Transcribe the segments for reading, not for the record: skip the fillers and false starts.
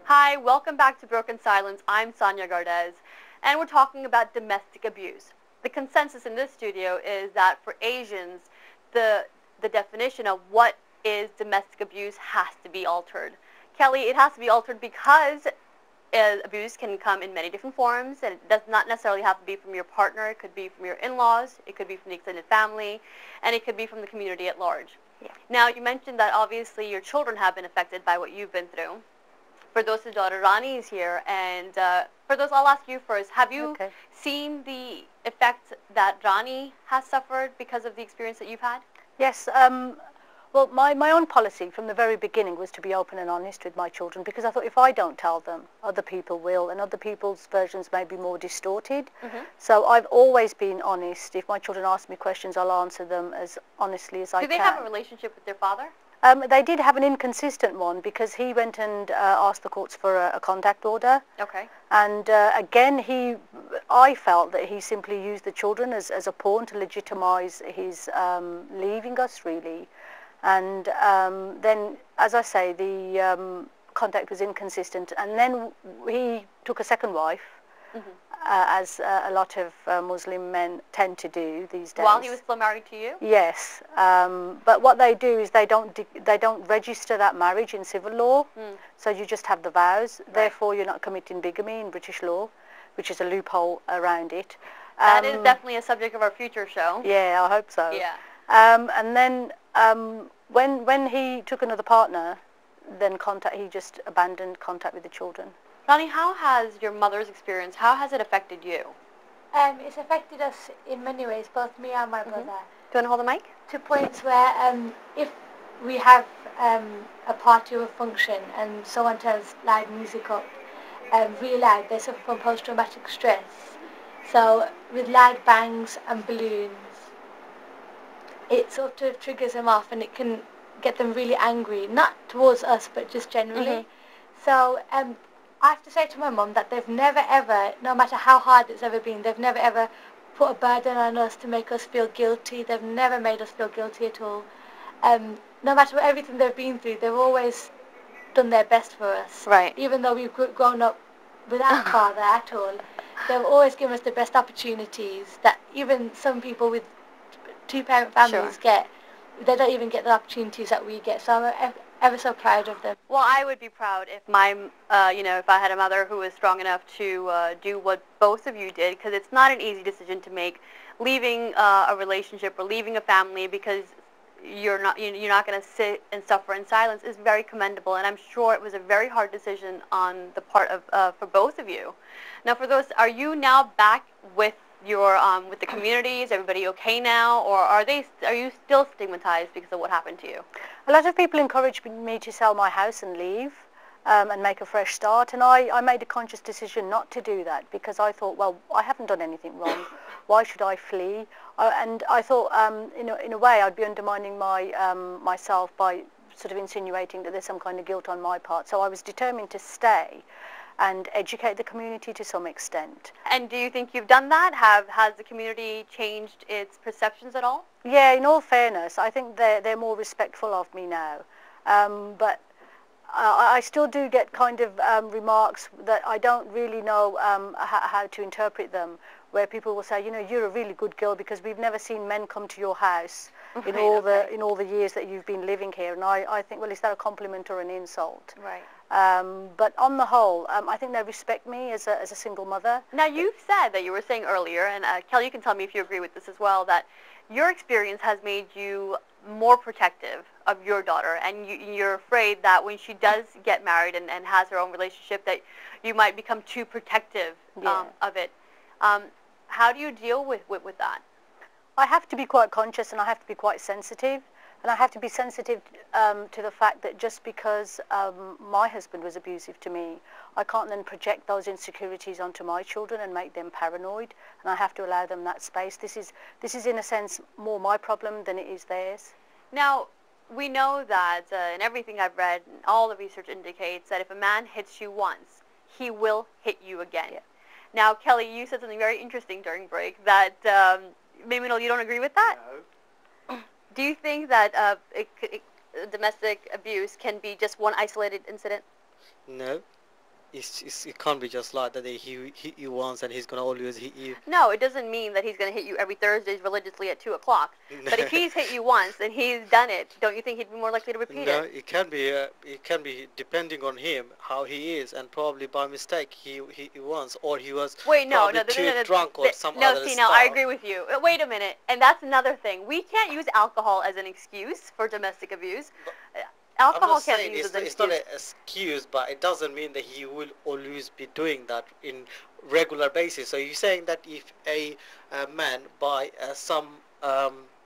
Hi, welcome back to Broken Silence. I'm Sanyya Gardez, and we're talking about domestic abuse. The consensus in this studio is that for Asians, the definition of what is domestic abuse has to be altered. Kelly, it has to be altered because abuse can come in many different forms, and it does not necessarily have to be from your partner. It could be from your in-laws, it could be from the extended family, and it could be from the community at large. Yeah. Now, you mentioned that obviously your children have been affected by what you've been through. For those whose daughter Rani is here, and for those, I'll ask you first. Have you seen the effect that Rani has suffered because of the experience that you've had? Yes. Well, my own policy from the very beginning was to be open and honest with my children, because I thought if I don't tell them, other people will, and other people's versions may be more distorted. So I've always been honest. If my children ask me questions, I'll answer them as honestly as I can. Do they have a relationship with their father? They did have an inconsistent one, because he went and asked the courts for a contact order. Okay. And again, I felt that he simply used the children as a pawn to legitimise his leaving us, really. And then, as I say, the contact was inconsistent. And then he took a second wife, as a lot of Muslim men tend to do these days. While he was still married to you? Yes. But what they do is they don't register that marriage in civil law. So you just have the vows. Right. Therefore, you're not committing bigamy in British law, which is a loophole around it. That is definitely a subject of our future show. Yeah, I hope so. Yeah. And then when he took another partner, then he just abandoned contact with the children. Rani, how has your mother's experience, how has it affected you? It's affected us in many ways, both me and my brother. Do you want to hold the mic? To points where if we have a party or a function and someone turns loud music up, really loud, they suffer from post-traumatic stress. So with loud bangs and balloons, it sort of triggers them off, and it can get them really angry, not towards us, but just generally. So I have to say to my mum that they've never ever, no matter how hard it's ever been, they've never ever put a burden on us to make us feel guilty. They've never made us feel guilty at all. No matter everything they've been through, they've always done their best for us. Right. Even though we've grown up without a father at all, they've always given us the best opportunities that even some people with two-parent families get. They don't even get the opportunities that we get. So I'm ever so proud of them. Well, I would be proud if my, if I had a mother who was strong enough to do what both of you did, because it's not an easy decision to make, leaving a relationship or leaving a family because you're not going to sit and suffer in silence is very commendable, and I'm sure it was a very hard decision on the part of for both of you. Now, for those, are you now back with your with the community? Is everybody okay now, or are you still stigmatized because of what happened to you? A lot of people encouraged me to sell my house and leave and make a fresh start, and I made a conscious decision not to do that, because I thought, well, I haven't done anything wrong. Why should I flee? And I thought, in a way, I'd be undermining myself by sort of insinuating that there's some kind of guilt on my part. So I was determined to stay and educate the community to some extent. And do you think you've done that? Has the community changed its perceptions at all? Yeah, in all fairness, I think they're more respectful of me now. But I still do get kind of remarks that I don't really know how to interpret them, where people will say, you're a really good girl because we've never seen men come to your house in all the years that you've been living here. And I think, well, is that a compliment or an insult? Right. But on the whole, I think they respect me as a single mother. Now, you've said that you were saying earlier, and Kelly, you can tell me if you agree with this as well, that your experience has made you more protective of your daughter, and you're afraid that when she does get married and has her own relationship, that you might become too protective of it. How do you deal with that? I have to be quite conscious, and I have to be quite sensitive. And I have to be sensitive to the fact that just because my husband was abusive to me, I can't then project those insecurities onto my children and make them paranoid. And I have to allow them that space. This is in a sense more my problem than it is theirs. Now, we know that in everything I've read, all the research indicates that if a man hits you once, he will hit you again. Yeah. Now, Kelly, you said something very interesting during break that maybe you don't agree with that? No. Do you think that domestic abuse can be just one isolated incident? No, it can't be just like that. He hit you once and he's gonna always hit you. No, it doesn't mean that he's going to hit you every Thursday religiously at 2 o'clock. But if he's hit you once and he's done it, don't you think he'd be more likely to repeat No, it? it can be. It can be depending on him, how he is, and probably by mistake he once, or he was Wait, no, probably no, too drunk or some no, other see, stuff. now, I agree with you. Wait a minute, and that's another thing. We can't use alcohol as an excuse for domestic abuse. I'm Alcohol not can't saying be used as an it's not excuse. an excuse, but it doesn't mean that he will always be doing that in regular basis. So you're saying that if a man, by some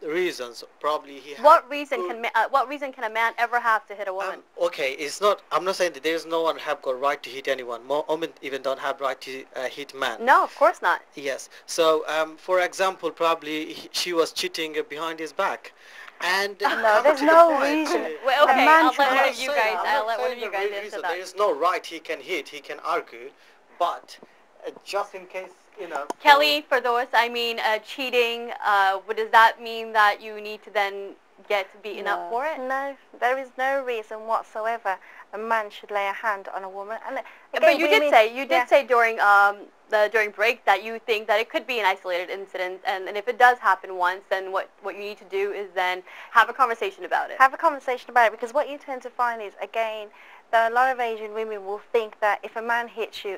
reasons, probably he had What reason good- can a man ever have to hit a woman? okay, it's not. I'm not saying that there's no one have got right to hit anyone. More women even don't have right to hit man. No, of course not. Yes. So, for example, probably she was cheating behind his back, and No, there's no reason. Well, A okay, man I'll should let not one of you say guys. that. I'll let one of you guys answer that. There is no right he can hit. He can argue, but just in case, you know. Kelly, for those, I mean, cheating. Does that mean that you need to then get beaten up for it? No, there is no reason whatsoever a man should lay a hand on a woman. And But you did say during during break that you think that it could be an isolated incident, and if it does happen once, then what you need to do is then have a conversation about it. have a conversation about it, because what you tend to find is, again, that a lot of Asian women will think that if a man hits you,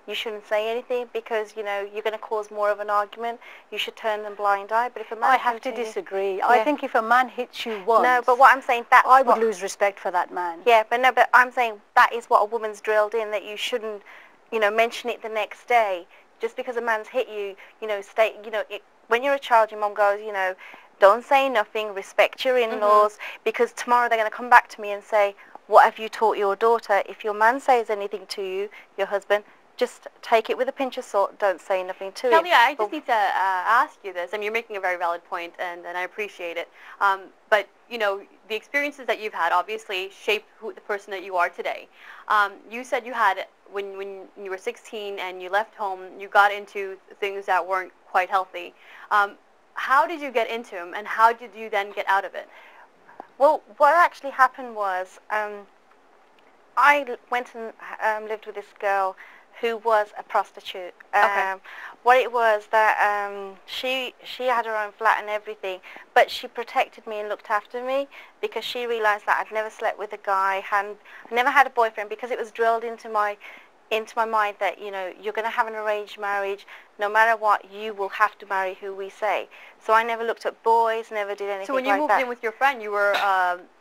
you shouldn't say anything because, you know, you're going to cause more of an argument. You should turn them blind eye. But if a man I have to disagree. I think if a man hits you once, no, but what I'm saying, that's I would what, lose respect for that man. yeah, but I'm saying that is what a woman's drilled in, that you shouldn't, you know, mention it the next day. Just because a man's hit you, you know, when you're a child, your mom goes, you know, don't say nothing, respect your in-laws, because tomorrow they're going to come back to me and say, what have you taught your daughter? If your man says anything to you, your husband, just take it with a pinch of salt, don't say nothing to Kelly, him. I just need to ask you this. I mean, you're making a very valid point, and I appreciate it. But, you know, the experiences that you've had obviously shaped the person that you are today. You said you had, when you were 16 and you left home, you got into things that weren't quite healthy. How did you get into them, and how did you then get out of it? Well, what actually happened was I went and lived with this girl who was a prostitute. Okay. What it was that she had her own flat and everything, but she protected me and looked after me because she realised that I'd never slept with a guy, never had a boyfriend, because it was drilled into my mind that, you know, you're going to have an arranged marriage. No matter what, you will have to marry who we say. So I never looked at boys, never did anything like that. So when you moved in with your friend, you were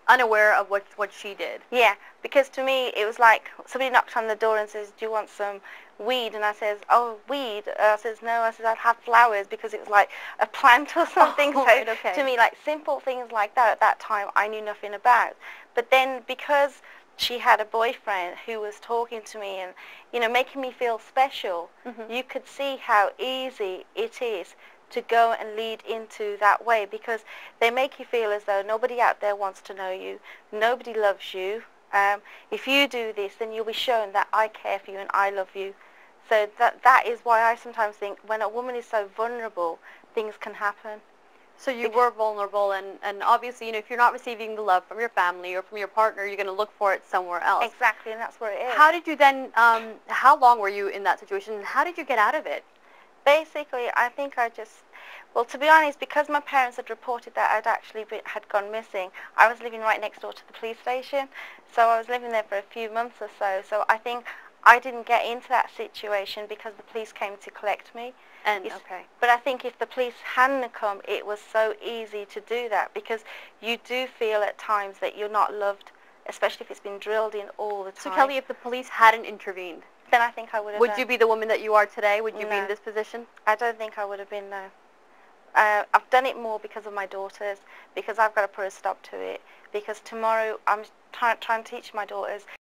unaware of what she did. Yeah, because to me it was like somebody knocked on the door and says, do you want some weed? And I says, oh, weed? I says, no. I says, I'd have flowers, because it was like a plant or something. Oh, so right, okay. to me, like simple things like that at that time I knew nothing about. But then because she had a boyfriend who was talking to me and, you know, making me feel special, you could see how easy it is to go and lead into that way, because they make you feel as though nobody out there wants to know you, nobody loves you. If you do this, then you'll be shown that I care for you and I love you. So that is why I sometimes think when a woman is so vulnerable, things can happen. So you were vulnerable, and obviously, you know, if you're not receiving the love from your family or from your partner, you're going to look for it somewhere else. Exactly, and that's where it is. How did you then, how long were you in that situation, and how did you get out of it? Basically, I think well, to be honest, because my parents had reported that I'd actually had gone missing, I was living right next door to the police station, so I was living there for a few months or so. So I think I didn't get into that situation because the police came to collect me. Okay. But I think if the police hadn't come, it was so easy to do that, because you do feel at times that you're not loved, especially if it's been drilled in all the time. So Kelly, if the police hadn't intervened, then I think I would have would you be the woman that you are today? Would you be in No. this position? I don't think I would have been, no. I've done it more because of my daughters, because I've got to put a stop to it, because tomorrow I'm trying to teach my daughters